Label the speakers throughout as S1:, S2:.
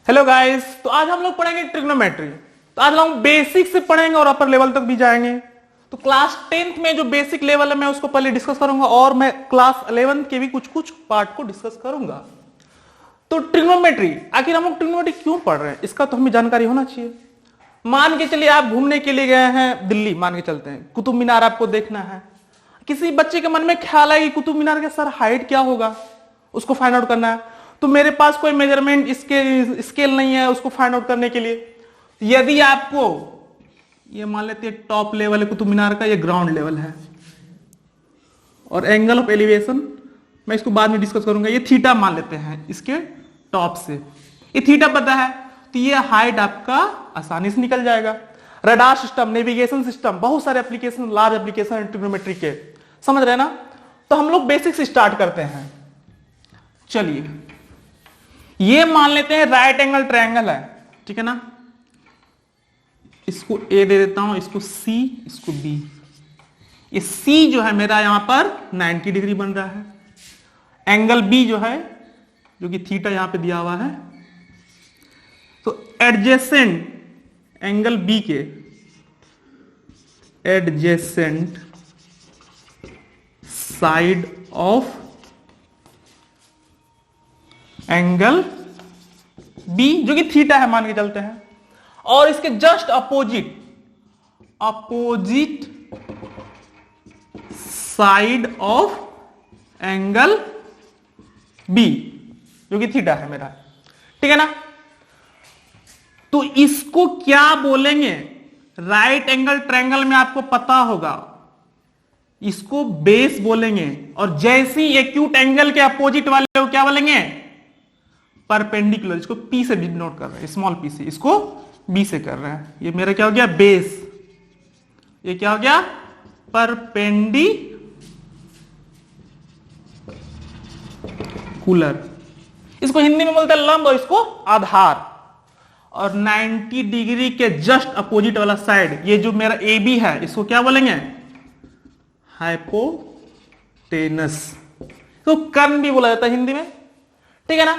S1: Hello guys, तो आज हम लोग पढ़ेंगे ट्रिग्नोमेट्री। तो आज हम बेसिक से पढ़ेंगे और अपर लेवल तक भी जाएंगे। तो क्लास 10th में जो बेसिक लेवल है मैं उसको पहले डिस्कस करूंगा और मैं क्लास 11th के भी कुछ कुछ पार्ट को डिस्कस करूंगा। तो ट्रिग्नोमेट्री, आखिर हम लोग ट्रिग्नोमेट्री क्यों पढ़ रहे हैं इसका तो हमें जानकारी होना चाहिए। मान के चलिए आप घूमने के लिए गए हैं दिल्ली, मान के चलते हैं, कुतुब मीनार आपको देखना है। किसी बच्चे के मन में ख्याल है कि कुतुब मीनार का सर हाइट क्या होगा, उसको फाइंड आउट करना है। तो मेरे पास कोई मेजरमेंट स्केल नहीं है उसको फाइंड आउट करने के लिए। यदि आपको ये मान लेते हैं टॉप लेवल है कुतुब मीनार का, ये ग्राउंड लेवल है और एंगल ऑफ एलिवेशन मैं इसको बाद में डिस्कस करूंगा, ये थीटा मान लेते हैं इसके टॉप से, ये थीटा पता है तो ये हाइट आपका आसानी से निकल जाएगा। रडार सिस्टम, नेविगेशन सिस्टम, बहुत सारे एप्लीकेशन, लार्ज एप्लीकेशन ट्रिग्नोमेट्री के, समझ रहे ना। तो हम लोग बेसिक से स्टार्ट करते हैं। चलिए ये मान लेते हैं राइट एंगल ट्रायंगल है, ठीक है ना। इसको ए दे देता हूं, इसको सी, इसको बी। ये सी जो है मेरा यहां पर 90 डिग्री बन रहा है। एंगल बी जो है, जो कि थीटा यहां पे दिया हुआ है, तो एडजेसेंट एंगल बी के adjacent side of angle B जो कि थीटा है मान के चलते हैं, और इसके just opposite side of angle B जो कि थीटा है मेरा, ठीक है ना। तो इसको क्या बोलेंगे, राइट एंगल ट्रायंगल में आपको पता होगा इसको बेस बोलेंगे, और जैसी एक्यूट एंगल के अपोजिट वाले को क्या बोलेंगे, परपेंडिकुलर। इसको पी से डिनोट कर रहे हैं, स्मॉल पी से, इसको बी से कर रहे हैं। ये मेरा क्या हो गया, बेस। ये क्या हो गया, परपेंडिकुलर। इसको हिंदी में बोलते हैं लंब और इसको आधार। और 90 डिग्री के जस्ट अपोजिट वाला साइड, ये जो मेरा ए बी है, इसको क्या बोलेंगे, हाइपोटेनस। तो कर्ण भी बोला जाता है हिंदी में, ठीक है ना।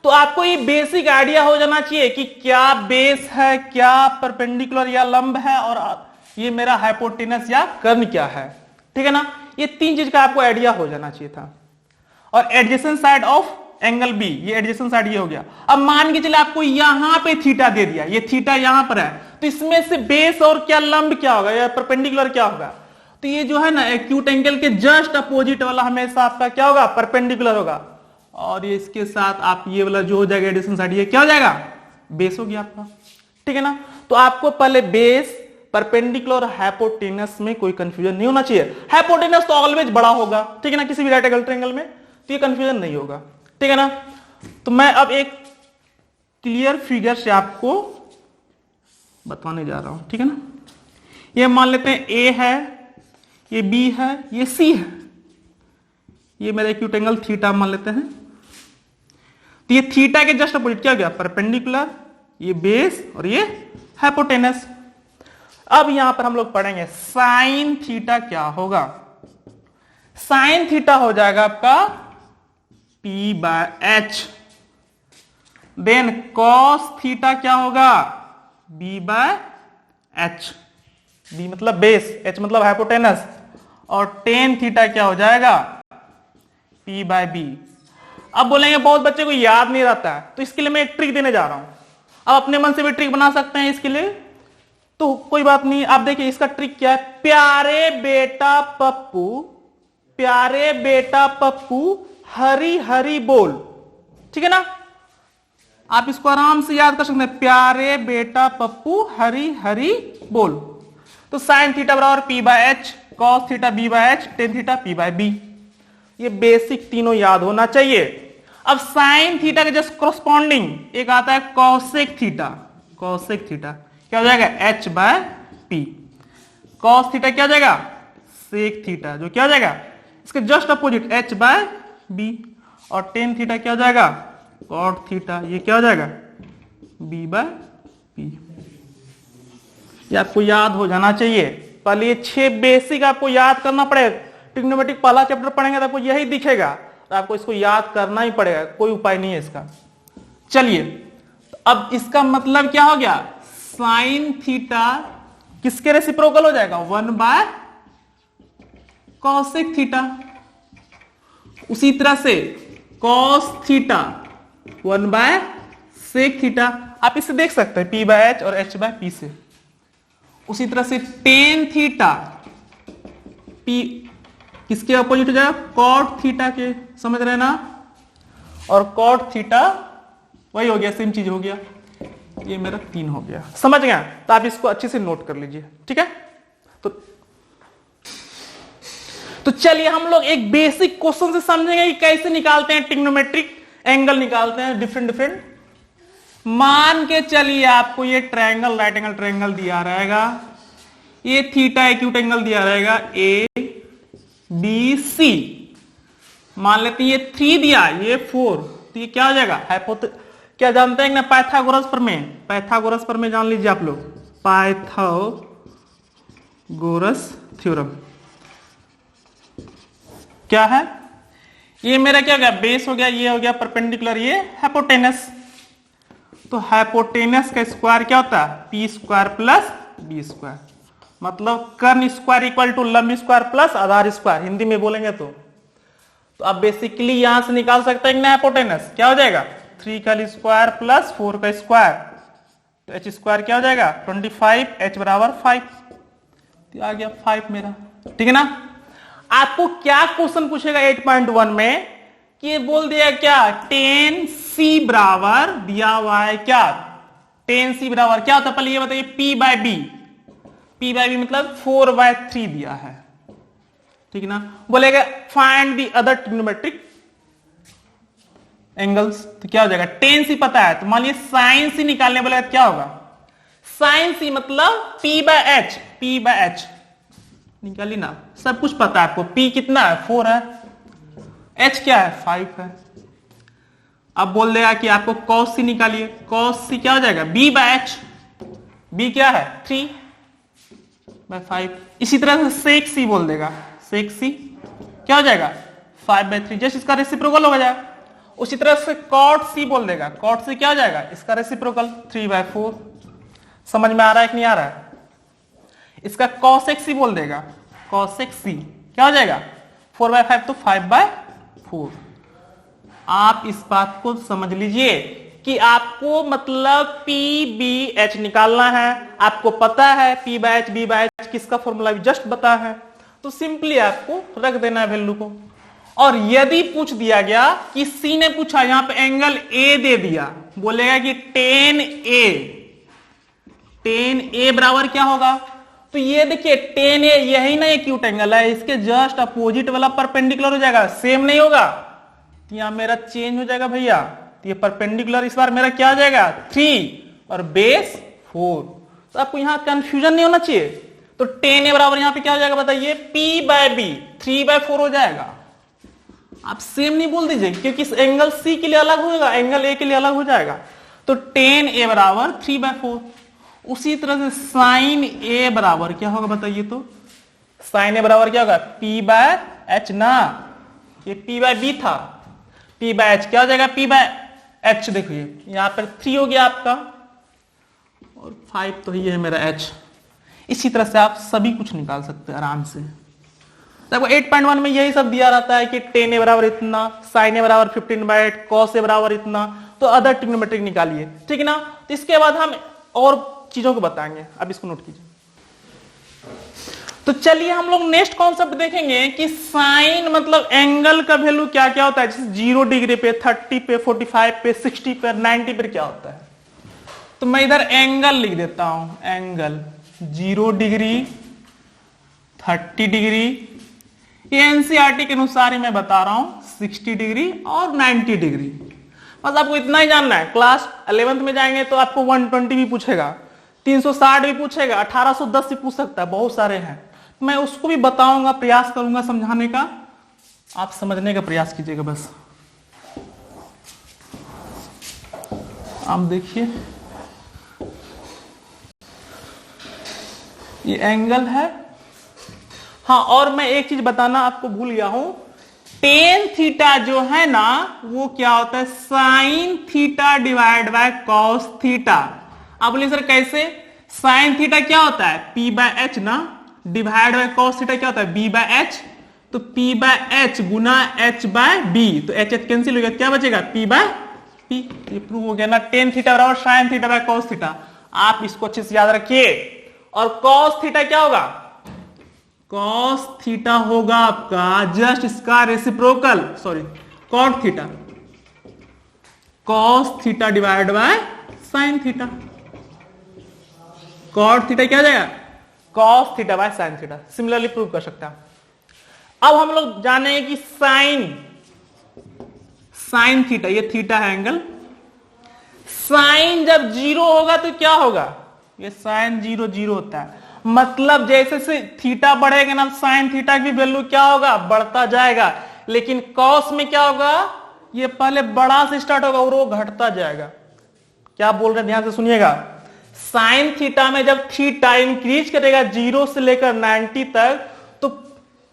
S1: तो आपको ये बेसिक आइडिया हो जाना चाहिए कि क्या बेस है, क्या परपेंडिकुलर या लंब है, और ये मेरा हाइपोटेनस या कर्ण क्या है, ठीक है ना। ये तीन चीज का आपको आइडिया हो जाना चाहिए था। और adjacent side of angle B, ये एडजेसेंट साइड ये हो गया। अब मान के चले आपको यहां पे थीटा दे दिया, ये थीटा यहां पर है, तो इसमें से बेस और क्या लंब क्या होगा या परपेंडिकुलर क्या होगा। तो ये जो है ना एक्यूट एंगल के जस्ट अपोजिट वाला हमेशा आपका क्या होगा, परपेंडिकुलर होगा। और ये इसके साथ आप ये वाला जो हो जाएगा एडिशन साइड, ये क्या हो जाएगा, बेस हो गया आपका, ठीक है ना। तो आपको पहले बेस, परपेंडिकुलर और हाइपोटेनस में कोई कंफ्यूजन नहीं होना चाहिए। हाइपोटेनस तो ऑलवेज बड़ा होगा, ठीक है ना, किसी भी राइट एंगल ट्रायंगल में, तो ये कंफ्यूजन नहीं होगा, ठीक है ना। तो मैं अब एक क्लियर फिगर से आपको बताने जा रहा हूं, ठीक है ना। ये मान लेते हैं ए है, ये बी है, ये सी है, ये मेरा एक्यूट एंगल थीटा मान लेते हैं। तो ये थीटा के जस्ट अपोजिट क्या हो गया, परपेंडिकुलर, ये बेस और ये हाइपोटेनस। अब यहां पर हम लोग पढ़ेंगे साइन थीटा क्या होगा। साइन थीटा हो जाएगा आपका P by H. Then cos theta क्या होगा, B बाय एच। B मतलब बेस, H मतलब हाइपोटेनस, और टेन थीटा क्या हो जाएगा, P बाय बी। अब बोलेंगे बहुत बच्चे को याद नहीं रहता है, तो इसके लिए मैं एक ट्रिक देने जा रहा हूं। अब अपने मन से भी ट्रिक बना सकते हैं इसके लिए, तो कोई बात नहीं। आप देखिए इसका ट्रिक क्या है, प्यारे बेटा पप्पू, प्यारे बेटा पप्पू हरी हरी बोल, ठीक है ना। आप इसको आराम से याद कर सकते हैं, प्यारे बेटा पप्पू हरी हरी बोल। तो साइन थीटा बराबर P by H, cos theta B by H, tan theta P by B. ये बेसिक तीनों याद होना चाहिए। अब साइन थीटा के जस्ट कॉरस्पॉन्डिंग एक आता है कॉसेक थीटा। कॉसेक थीटा क्या हो जाएगा, H by P। Cos theta क्या हो जाएगा, सेक थीटा, जो क्या हो जाएगा इसके just opposite H by B. और टेन थीटा क्या हो जाएगा, कॉट थीटा, ये क्या हो जाएगा, B बाय पी। ये आपको याद हो जाना चाहिए। पहले ये 6 बेसिक आपको याद करना पड़ेगा। ट्रिग्नोमेट्रिक पहला चैप्टर पढ़ेंगे तो आपको यही दिखेगा, तो आपको इसको याद करना ही पड़ेगा, कोई उपाय नहीं है इसका। चलिए अब इसका मतलब क्या हो गया, साइन थीटा किसके रेसिप्रोकल हो जाएगा, 1 बाय कॉसेक थीटा। उसी तरह से cos theta 1 by sec theta, आप इसे देख सकते हैं P बाय एच और H बाय P से। उसी तरह से टेन थीटा P किसके अपोजिट हो जाएगा, कॉट थीटा के, समझ रहे ना, और कॉट थीटा वही हो गया, सेम चीज हो गया। ये मेरा 3 हो गया, समझ गया, तो आप इसको अच्छे से नोट कर लीजिए, ठीक है। तो चलिए हम लोग एक बेसिक क्वेश्चन से समझेंगे कि कैसे निकालते हैं ट्रिग्नोमेट्रिक एंगल, निकालते हैं डिफरेंट डिफरेंट। मान के चलिए आपको ये ट्रायंगल, राइट एंगल ट्रायंगल दिया रहेगा, ये थीटा एक्यूट एंगल दिया रहेगा ए बी सी, मान लेते हैं ये 3 दिया, ये 4, तो ये क्या हो जाएगा, क्या जानते हैं ना, पाइथागोरस प्रमेय, पाइथागोरस प्रमेय जान लीजिए आप लोग, पाइथागोरस थ्योरम क्या है, ये मेरा क्या हो गया, बेस हो गया, ये हो गया परपेंडिकुलर, ये हाइपोटेनस। तो हाइपोटेनस का स्क्वायर क्या होता है, P square plus B square, मतलब कर्ण स्क्वायर इक्वल टू लंब स्क्वायर प्लस आधार स्क्वायर, हिंदी में बोलेंगे तो आप बेसिकली यहां से निकाल सकते हैं ना, हाइपोटेनस क्या हो जाएगा, 3 का स्क्वायर प्लस 4 का स्क्वायर, तो एच स्क्वायर क्या हो जाएगा 25, एच बराबर 5, तो आ गया 5 मेरा, ठीक है ना। आपको क्या क्वेश्चन पूछेगा 8.1 में कि ये बोल दिया क्या, टेन सी बराबर दिया हुआ है, क्या टेन सी बराबर क्या होता है, पहले ये बताइए, P by B, P by B मतलब 4/3 दिया है, ठीक है ना। बोलेगा find the other trigonometric angles, तो क्या हो जाएगा, टेन सी पता है, तो मान लीजिए साइन सी निकालने बोलेगा, क्या होगा, साइन सी मतलब P by H, P by H निकाली ना, सब कुछ पता है आपको, P कितना है 4 है, H क्या है 5 है। अब बोल देगा कि आपको cos C निकालिए, cos C क्या हो जाएगा, B बाय H, B क्या है 3/5। इसी तरह से sec C बोल देगा, sec C क्या हो जाएगा 5/3, जस्ट इसका रेसिप्रोकल हो जाएगा। उसी तरह से cot C बोल देगा, cot C क्या हो जाएगा, इसका रेसिप्रोकल 3/4। समझ में आ रहा है कि नहीं आ रहा है। इसका cosec C बोल देगा, cosec C क्या हो जाएगा 4/5, तो 5/4। आप इस बात को समझ लीजिए कि आपको मतलब PBH निकालना है, आपको पता है P/H B/H किसका फॉर्मूला जस्ट बता है, तो सिंपली आपको रख देना है वैल्यू को। और यदि पूछ दिया गया कि C ने पूछा यहां पे एंगल A दे दिया, बोलेगा कि tan A बराबर क्या होगा, तो ये देखिए tan A यही ना एक्यूट एंगल है, इसके जस्ट अपोजिट वाला परपेंडिकुलर हो जाएगा, सेम नहीं होगा, तो यहां मेरा चेंज हो जाएगा भैया, तो ये परपेंडिकुलर इस बार मेरा क्या हो जाएगा 3 और बेस 4, तो आपको यहां कंफ्यूजन नहीं होना चाहिए। तो tan A बराबर यहां पे क्या हो जाएगा बताइए, P बाय बी 3/4 हो जाएगा। आप सेम नहीं बोल दीजिए, क्योंकि इस एंगल C के लिए अलग होगा, एंगल A के लिए अलग हो जाएगा, तो tan A बराबर 3/4। उसी तरह से साइन A बराबर क्या होगा बताइए, तो साइन A बराबर क्या होगा P/H ना, ये P/B था, P/H क्या हो जाएगा P/H, देखिए यहां पर 3 हो गया आपका और 5, तो ये है मेरा H। इसी तरह से आप सभी कुछ निकाल सकते हैं आराम से। देखो 8.1 में यही सब दिया रहता है कि tan A बराबर इतना, sin A बराबर 15/8, cos A बराबर इतना, तो अदर ट्रिग्नोमेट्रिक निकालिए, ठीक है ना। तो इसके बाद हम और चीजों को बताएंगे, अब इसको नोट कीजिए। तो चलिए हम लोग नेक्स्ट कॉन्सेप्ट देखेंगे कि साइन मतलब एंगल का वैल्यू क्या क्या होता है, जैसे 0 डिग्री पे, 30 पे, 45 पे, 60 पे, 90 पे क्या होता है। तो मैं इधर एंगल लिख देता हूं, एंगल 0 डिग्री, 30 डिग्री, ये एनसीईआरटी के अनुसार ही मैं बता रहा हूं, 60 डिग्री और 90 डिग्री। बस आपको इतना ही जानना है। क्लास 11th में जाएंगे तो आपको 120 भी पूछेगा, 360 भी पूछेगा, 1810 भी पूछ सकता है, बहुत सारे हैं। मैं उसको भी बताऊंगा, प्रयास करूंगा समझाने का, आप समझने का प्रयास कीजिएगा बस। आप देखिए ये एंगल है। हाँ, और मैं एक चीज बताना आपको भूल गया हूं टेन थीटा जो है ना वो क्या होता है, sine theta divide by cos theta. आप बोलिए सर कैसे, साइन थीटा क्या होता है पी बाय एच ना, डिवाइड बाय कॉस थीटा क्या होता है बी बाय एच, तो पी बाय एच गुना एच बाय बी, तो एच एच कैंसिल हो गया, क्या बचेगा पी बाय पी। ये प्रूव हो गया ना, टेन थीटा बराबर sine theta by cos theta. आप इसको अच्छे से याद रखिए। और कॉस थीटा क्या होगा, कॉस थीटा होगा आपका जस्ट इसका reciprocal, sorry cot theta, cos theta divide by sine theta. Cot theta क्या हो जाएगा, cos theta by sine theta. Similarly prove कर सकते हैं। अब हम लोग जानेंगे कि साइन थीटा, ये थीटा है एंगल, साइन जब जीरो होगा तो क्या होगा, ये साइन जीरो जीरो होता है, मतलब जैसे से थीटा बढ़ेगा ना साइन थीटा की वैल्यू क्या होगा, बढ़ता जाएगा। लेकिन कॉस में क्या होगा, ये पहले बड़ा से स्टार्ट होगा और वो घटता जाएगा। क्या बोल रहे हैं ध्यान से सुनिएगा, साइन थीटा में जब थीटा इंक्रीज करेगा 0 से लेकर 90 तक, तो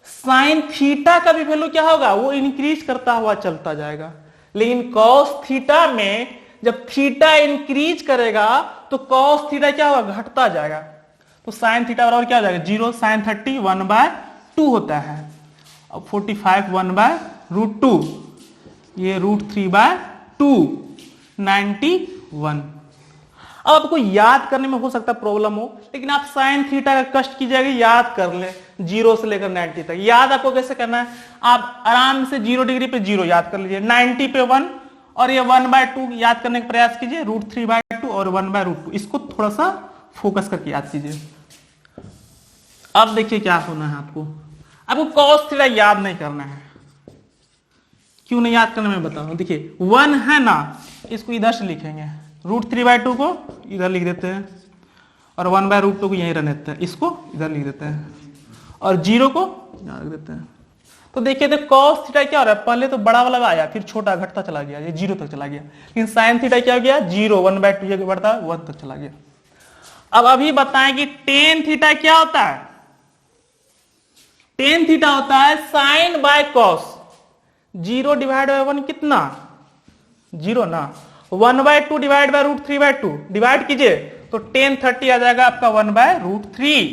S1: साइन थीटा का भी वैल्यू क्या होगा, वो इंक्रीज करता हुआ चलता जाएगा। लेकिन कॉस थीटा में जब थीटा इंक्रीज करेगा तो कॉस थीटा क्या होगा, घटता जाएगा। तो साइन थीटा बराबर क्या हो जाएगा 0, साइन 30 1/2 होता है। अब 45 1/√2, ये √3/2 91। अब आपको याद करने में हो सकता है प्रॉब्लम हो, लेकिन आप साइन थीटा का कष्ट कीजिएगा, याद कर ले 0 से लेकर 90 तक। याद आपको कैसे करना है, आप आराम से 0 डिग्री पे 0 याद कर लीजिए, 90 पे 1 और ये 1/2 याद करने का प्रयास कीजिए, √3/2 और 1/√2, इसको थोड़ा सा फोकस करके याद कीजिए। अब देखिए क्या होना है आपको कॉस थीटा याद नहीं करना है। क्यों नहीं याद करना मैं बता रहा हूं, देखिए 1 है ना, इसको इधर से लिखेंगे, √3/2 को इधर लिख देते हैं और 1/√2 को यहीं रहने देते हैं, इसको इधर लिख देते हैं और 0 को यहां रख देते हैं। तो देखिए तो कॉस थीटा क्या हो रहा है, पहले तो बड़ा वाला आया फिर छोटा घटता चला गया, ये 0 तक चला गया। लेकिन साइन थीटा क्या हो गया 0, 1/2 बढ़ता 1 तक चला गया। अब अभी बताएं कि टेन थीटा क्या होता है, टेन थीटा होता है sine by cos, 0 divide by 1 कितना 0 ना, 1/2 डिवाइड बाय √3/2 डिवाइड कीजिए तो टेन 30 आ जाएगा आपका 1/√3।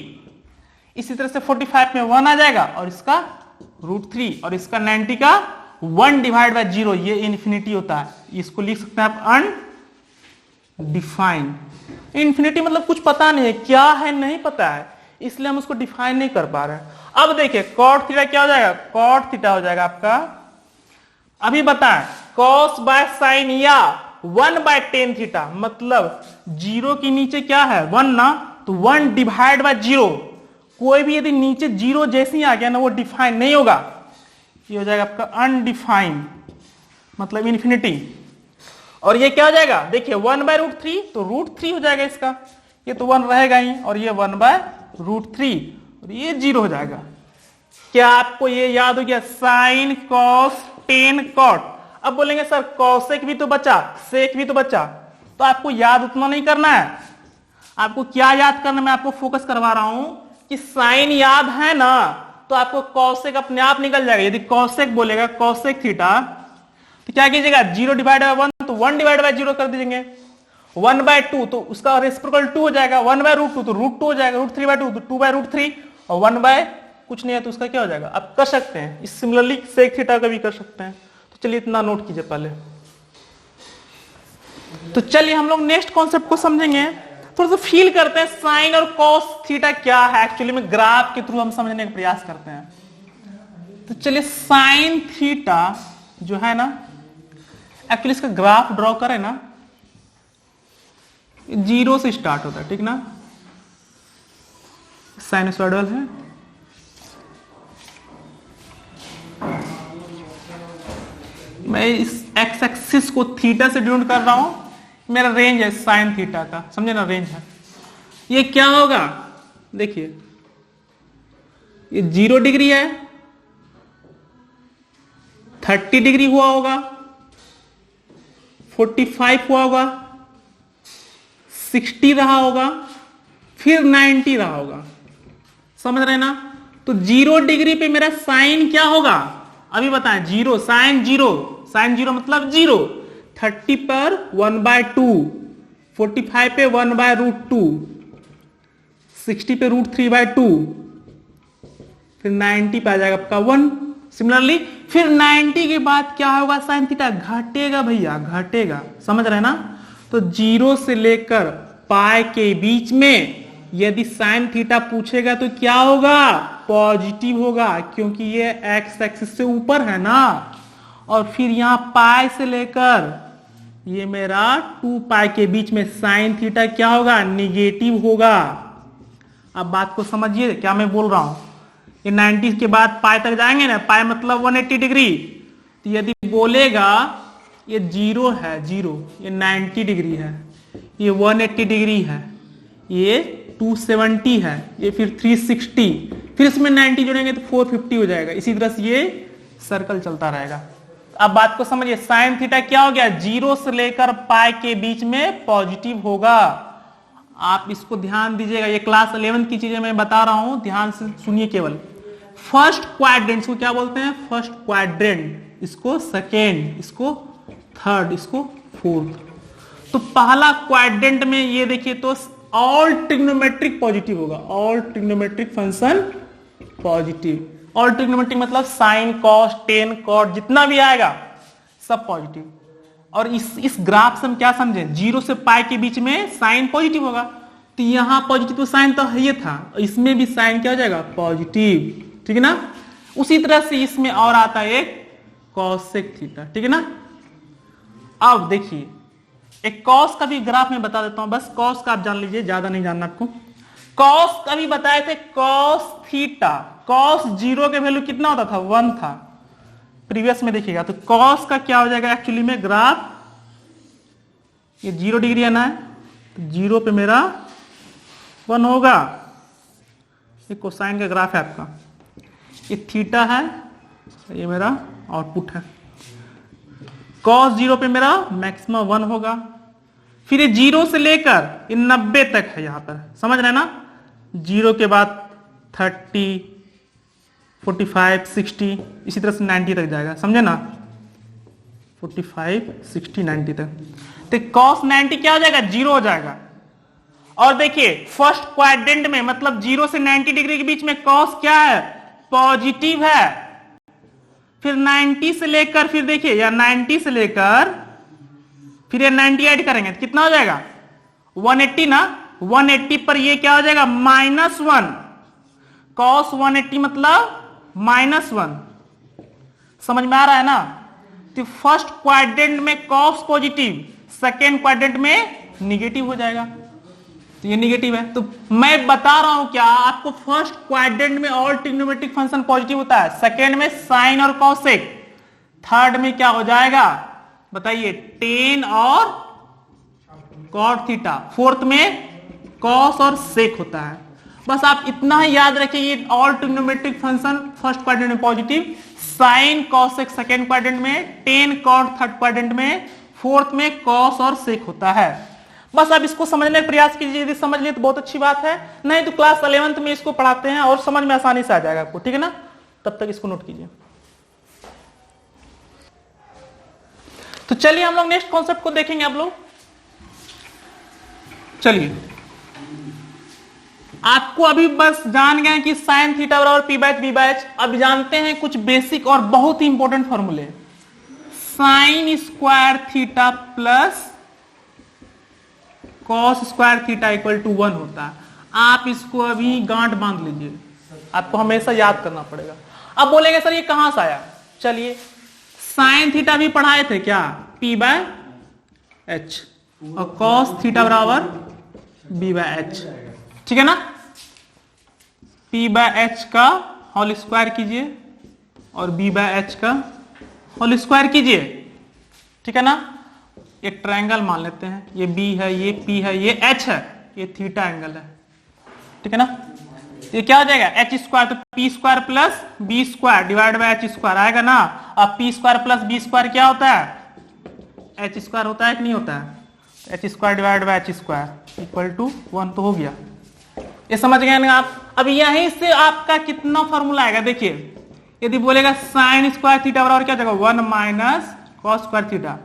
S1: इसी तरह से 45 में 1 आ जाएगा और इसका √3 और इसका 90 का 1 डिवाइड बाय 0, ये इन्फिनिटी होता है। इसको लिख सकते हैं आप अनडिफाइंड। इन्फिनिटी मतलब कुछ पता नहीं है, क्या है नहीं पता है, इसलिए हम उसको डिफाइन नहीं कर पा रहे हैं। अब देखिए कॉट थीटा क्या हो जाएगा, कॉट थीटा हो जाएगा आपका, अभी बताएं कॉस बाय साइन या 1/tan थीटा, मतलब 0 के नीचे क्या है 1 ना, तो 1 डिवाइड बाय 0, कोई भी यदि नीचे 0 जैसे ही आ गया ना वो डिफाइन नहीं होगा, ये हो जाएगा आपका अनडिफाइंड मतलब इन्फिनिटी। और ये क्या हो जाएगा देखिए 1/√3, तो √3 हो जाएगा इसका, ये तो 1 रहेगा ही, और ये 1/√3 और ये 0 हो जाएगा। क्या आपको ये याद हो गया, साइन कॉस टेन कॉट। अब बोलेंगे सर कॉसेक भी तो बचा, सेक भी तो बचा, तो आपको याद उतना नहीं करना है। आपको क्या याद करना, मैं आपको फोकस करवा रहा हूं कि साइन याद है ना, तो आपको कॉसेक अपने आप निकल जाएगा। यदि कॉसेक बोलेगा कॉसेक थीटा, तो क्या कीजिएगा 0 डिवाइड बाय 1, तो 1 डिवाइड बाय 0 कर दीजिएंगे, 1/2 तो उसका रेसिप्रोकल 2 हो जाएगा, 1/√2 तो √2 हो जाएगा, √3/2 तो 2/√3 और 1 बाय कुछ नहीं है तो उसका क्या हो जाएगा। आप कर सकते हैं इस सिमिलरली सेक थीटा का भी कर सकते हैं। तो चलिए इतना नोट कीजिए पहले। तो चलिए हम लोग नेक्स्ट कॉन्सेप्ट को समझेंगे, थोड़ा सा फील करते हैं साइन और कॉस थीटा क्या है एक्चुअली में, ग्राफ के थ्रू हम समझने का प्रयास करते हैं। तो चलिए साइन थीटा जो है ना, एक्चुअली इसका ग्राफ ड्रॉ करें ना, 0 से स्टार्ट होता है, ठीक ना, साइनसॉइडल है, मैं इस एक्स एक्सिस को थीटा से डिनोट कर रहा हूं, मेरा रेंज है साइन थीटा का, समझे ना, रेंज है। ये क्या होगा देखिए, ये 0 डिग्री है, 30 डिग्री हुआ होगा, 45 हुआ होगा, 60 रहा होगा, फिर 90 रहा होगा, समझ रहे ना। तो 0 डिग्री पे मेरा साइन क्या होगा अभी बताएं, जीरो साइन जीरो मतलब जीरो। 30 पर 1/2, 45 पे 1/√2, 60 पे √3/2, फिर 90 पे आ जाएगा आपका 1। सिमिलरली फिर 90 के बाद क्या होगा, साइन थीटा घटेगा भैया, घटेगा, समझ रहे ना। तो 0 से लेकर पाई के बीच में यदि साइन थीटा पूछेगा तो क्या होगा, पॉजिटिव होगा, क्योंकि ये एक्स एक्सिस से ऊपर है ना। और फिर यहां पाई से लेकर ये मेरा 2 पाई के बीच में साइन थीटा क्या होगा, निगेटिव होगा। अब बात को समझिए क्या मैं बोल रहा हूं। ये 90 के बाद पाई तक जाएंगे ना, पाई मतलब 180 डिग्री। तो यदि बोलेगा ये 0 है, 0, ये 90 डिग्री है, ये 180 डिग्री है, ये 270 है, ये फिर 360, फिर इसमें 90 जोड़ेंगे तो 450 हो जाएगा। इसी तरह से ये सर्कल चलता रहेगा। अब बात को समझिए, साइन थीटा क्या हो गया, 0 से लेकर पाई के बीच में पॉजिटिव होगा। आप इसको ध्यान दीजिएगा, ये क्लास 11 की चीजें मैं बता रहा हूं, ध्यान से सुनिए केवल। फर्स्ट क्वाड्रेंट को क्या बोलते हैं, फर्स्ट क्वाड्रेंट, इसको सेकेंड, इसको थर्ड, इसको फोर्थ। तो पहला क्वाड्रेंट में ये देखिए तो ऑल ट्रिग्नोमेट्रिक पॉजिटिव होगा, all trigonometric function positive. All trigonometric मतलब साइन, कॉस, टेन, कॉट, जितना भी आएगा सब पॉजिटिव। और इस ग्राफ से हम क्या समझे, 0 से पाई के बीच में साइन पॉजिटिव होगा। तो यहां पॉजिटिव तो साइन तो ये था, इसमें भी साइन क्या हो जाएगा, पॉजिटिव, ठीक है ना। उसी तरह से इसमें और आता है एक कॉसेक थीटा, ठीक है ना। अब देखिए एक कॉस का भी ग्राफ में बता देता हूं, बस कॉस का आप जान लीजिए, ज्यादा नहीं जानना आपको। कॉस का भी बताए थे, कॉस थीटा, कॉस 0 के वैल्यू कितना होता था, 1 था प्रीवियस में देखिएगा। तो कॉस का क्या हो जाएगा एक्चुअली में ग्राफ, ये 0 डिग्री आना है, तो 0 पे मेरा 1 होगा। ये कोसाइन का ग्राफ है आपका, ये थीटा है, ये मेरा आउटपुट है। कॉस 0 पे मेरा मैक्सिमम 1 होगा। फिर ये 0 से लेकर ये 90 तक है, यहां पर समझ रहे हैं ना। 0 के बाद 30, 45, 60, इसी तरह से 90 तक जाएगा, समझे ना। 45, 60, 90 तक। तो कॉस 90 क्या हो जाएगा, 0 हो जाएगा। और देखिए फर्स्ट क्वाड्रेंट में मतलब 0 से 90 डिग्री के बीच में कॉस क्या है, पॉजिटिव है। फिर 90 से लेकर फिर देखिए, या 90 से लेकर फिर ये 90 ऐड करेंगे तो कितना हो जाएगा, 180 ना। 180 पर ये क्या हो जाएगा, -1। कॉस 180 मतलब -1, समझ में आ रहा है ना। तो फर्स्ट क्वाड्रेंट में कॉस पॉजिटिव, सेकेंड क्वाड्रेंट में निगेटिव हो जाएगा। तो ये निगेटिव है। तो मैं बता रहा हूं क्या आपको, फर्स्ट क्वाड्रेंट में ऑल ट्रिग्नोमेट्रिक फंक्शन पॉजिटिव होता है, सेकेंड में साइन और कॉसेक, थर्ड में क्या हो जाएगा बताइए, टेन और कॉट थीटा, फोर्थ में कॉस और सेक होता है। बस आप इतना ही याद रखिए, all trigonometric function first quadrant में positive, sine cosec second quadrant में, टेन कॉट थर्ड क्वाड्रेंट में, फोर्थ में कॉस और सेक होता है। बस आप इसको समझने का प्रयास कीजिए, यदि समझ लिए तो बहुत अच्छी बात है, नहीं तो क्लास 11th में इसको पढ़ाते हैं और समझ में आसानी से आ जाएगा आपको, ठीक है ना। तब तक इसको नोट कीजिए। तो चलिए हम लोग नेक्स्ट कॉन्सेप्ट को देखेंगे। आप लोग चलिए, आपको अभी बस जान गए कि साइन थीटा बराबर p/b/h। अब जानते हैं कुछ बेसिक और बहुत ही इंपॉर्टेंट फॉर्मूले। Sine square theta plus cos square theta equal to 1 होता है। आप इसको अभी गांठ बांध लीजिए, आपको हमेशा याद करना पड़ेगा। अब बोलेंगे सर ये कहां से आया, चलिए साइन थीटा भी पढ़ाए थे क्या, p/h, और कॉस थीटा बराबर b/h, ठीक है ना। p/h का होल स्क्वायर कीजिए और b/h का होल स्क्वायर कीजिए, ठीक है ना। एक ट्रायंगल मान लेते हैं, ये b है, ये p है, ये h है, ये थीटा एंगल है, ठीक है ना। ये क्या हो जाएगा, h स्क्वायर, तो p square plus b square divide by h square आएगा ना। अब p square plus b square क्या होता है, h स्क्वायर होता है कि नहीं होता है। h square divide by h square equal to 1 तो हो गया, ये समझ गए ना आप। अब यहीं से आपका कितना फॉर्मूला आएगा, देखिए यदि बोलेगा साइन स्क्वायर थीटा बराबर क्या हो जाएगा 1 minus cos square theta.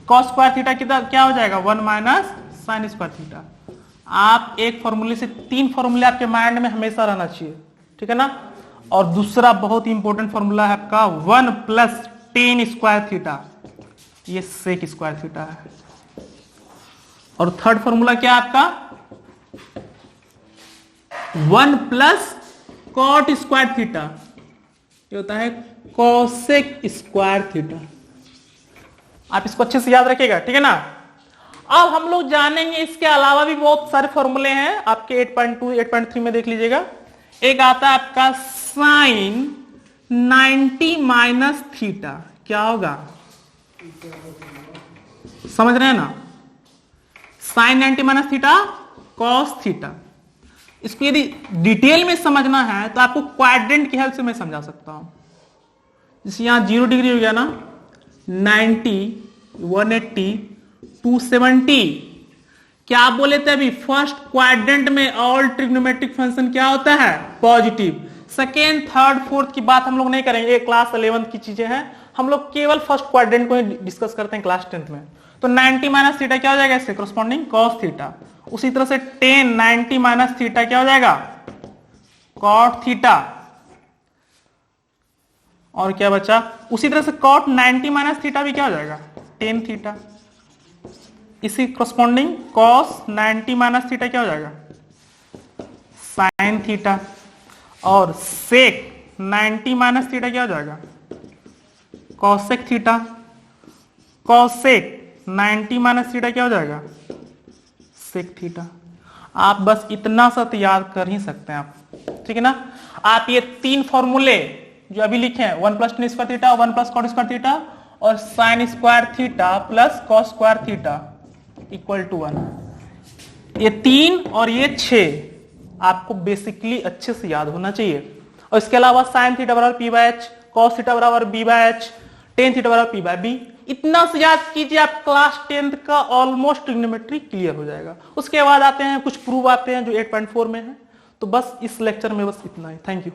S1: Cos square theta क्या हो जाएगा 1 माइनस साइन स्क्वायर थीटा। आप एक फॉर्मूले से 3 फॉर्मूले आपके माइंड में हमेशा रहना चाहिए, ठीक है ना। और दूसरा बहुत ही इंपॉर्टेंट फॉर्मूला है आपका 1 प्लस टेन स्क्वायर थीटा, ये सेक स्क्वायर थीटा है। और थर्ड फॉर्मूला क्या है आपका 1 प्लस कॉट स्क्वायर थीटा, ये होता है कोसेक स्क्वायर थीटा। आप इसको अच्छे से याद रखिएगा, ठीक है ना। अब हम लोग जानेंगे इसके अलावा भी बहुत सारे फॉर्मूले हैं आपके 8.2 8.3 में देख लीजिएगा। एक आता है आपका साइन 90 माइनस थीटा, क्या होगा समझ रहे हैं ना। Sine 90 minus theta cos theta. इसको यदि डिटेल में समझना है तो आपको क्वाड्रेंट की हेल्प से मैं समझा सकता हूं। जैसे यहां 0 डिग्री हो गया ना, 90 180 270, क्या आप बोले थे अभी फर्स्ट क्वाड्रेंट में ऑल ट्रिग्नोमेट्रिक फंक्शन क्या होता है पॉजिटिव। सेकेंड थर्ड फोर्थ की बात हम लोग नहीं करेंगे, ये क्लास 11th की चीजें हैं। हम लोग केवल फर्स्ट क्वाड्रेंट को ही डिस्कस करते हैं क्लास 10th में। तो 90 माइनस थीटा क्या हो जाएगा इससे कॉरस्पॉन्डिंग कॉस थीटा। उसी तरह से 10 90 माइनस थीटा क्या हो जाएगा कॉट थीटा। और क्या बचा, उसी तरह से कॉट 90 माइनस थीटा भी क्या हो जाएगा 10 थीटा। इसी कॉरस्पॉन्डिंग कॉस 90 माइनस थीटा क्या हो जाएगा साइन थीटा। और सेक 90 माइनस थीटा क्या हो जाएगा cosec theta. Cosec 90 minus theta क्या हो जाएगा सेक थीटा। आप बस इतना सा तो याद कर ही सकते हैं आप, ठीक है ना। आप ये 3 फॉर्मूले जो अभी लिखे हैं 1 plus tan square theta 1 plus cot square theta और sine square theta plus cos square theta equal to 1, ये 3 और ये 6 आपको बेसिकली अच्छे से याद होना चाहिए। और इसके अलावा साइन थीटा बराबर P by H, cos theta बराबर B by H, tan theta बराबर पी बाय बी। इतना से याद कीजिए, आप क्लास 10th का ऑलमोस्ट ट्रिग्नोमेट्री क्लियर हो जाएगा। उसके बाद आते हैं कुछ प्रूफ आते हैं जो 8.4 में है। तो बस इस लेक्चर में बस इतना ही। Thank you.